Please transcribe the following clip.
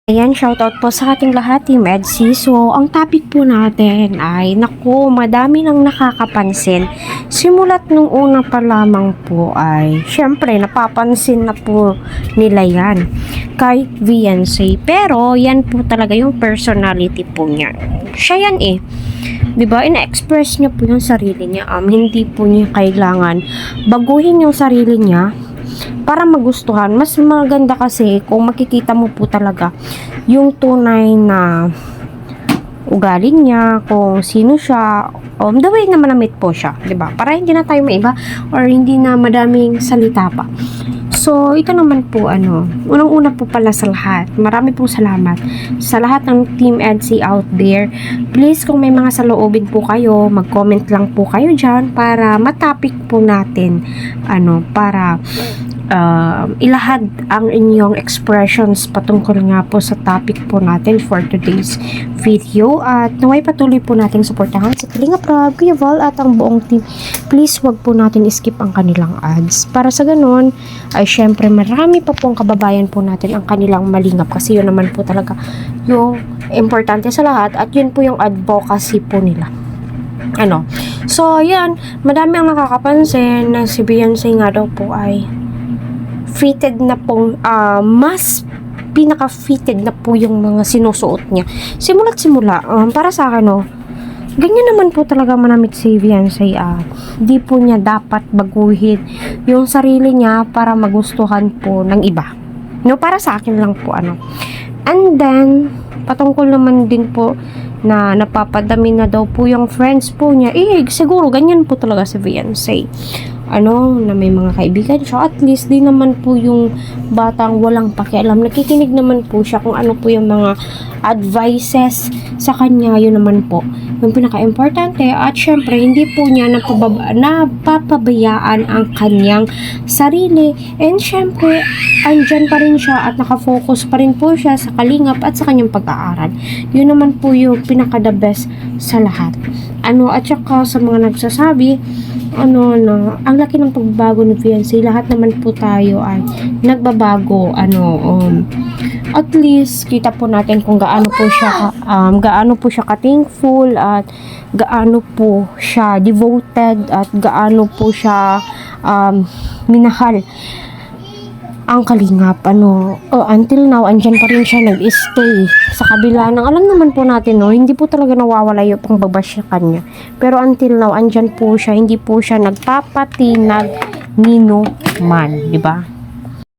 Ayan, shoutout po sa ating lahat, Team Edsi. So, ang topic po natin ay, naku, madami nang nakakapansin. Simulat nung una pa lamang po ay, syempre, napapansin na po nila yan kay Viancy. Pero, yan po talaga yung personality po niya. Siya yan eh. Diba? Ina-express niya po yung sarili niya. Hindi po niya kailangan baguhin yung sarili niya para magustuhan. Mas maganda kasi kung makikita mo po talaga yung tunay na ugali niya, kung sino siya, the way na manamit po siya, 'di ba? Para hindi na tayo maiba or hindi na madaming salita pa. So, ito naman po, unang-una po pala sa lahat, marami pong salamat sa lahat ng Team Edsi out there. Please, kung may mga saloobin po kayo, mag-comment lang po kayo dyan para matapik po natin, para ilahad ang inyong expressions patungkol nga po sa topic po natin for today's video. At naway patuloy po natin suportahan sa Kalinga Prab, Kuya Val at ang buong team. Please wag po natin skip ang kanilang ads. Para sa ganun, ay syempre marami pa pong kababayan po natin ang kanilang malingap kasi yun naman po talaga yung importante sa lahat at yun po yung advocacy po nila. So, yan, madami ang nakakapansin na si Beyonce nga daw po ay fitted na pong, mas pinaka-fitted na po yung mga sinusuot niya. Simula't-simula, para sa akin, ganyan naman po talaga manamit si Beyonce. Di po niya dapat baguhin yung sarili niya para magustuhan po ng iba. Para sa akin lang po, And then, patungkol naman din po na napapadami na daw po yung friends po niya. Siguro ganyan po talaga si Beyonce. Na may mga kaibigan siya. At least, di naman po yung batang walang pakialam. Nakikinig naman po siya kung ano po yung mga advices sa kanya. Yun naman po yung pinaka-importante. At syempre, hindi po niya napapabayaan ang kanyang sarili. And syempre, andyan pa rin siya at nakafocus pa rin po siya sa kalingap at sa kanyang pag-aaral. Yun naman po yung pinaka-the best sa lahat. At saka sa mga nagsasabi, ang laki ng pagbabago ni Beyonce, lahat naman po tayo ay nagbabago, at least kita po natin kung gaano po siya ka-thankful at gaano po siya devoted at gaano po siya minahal ang kalingap. Until now, andyan pa rin siya nag-stay sa kabila ng, alam naman po natin, hindi po talaga nawawala yung pangbabash sa kanya. Pero until now, andyan po siya, hindi po siya nagpapatinag nino man, di ba?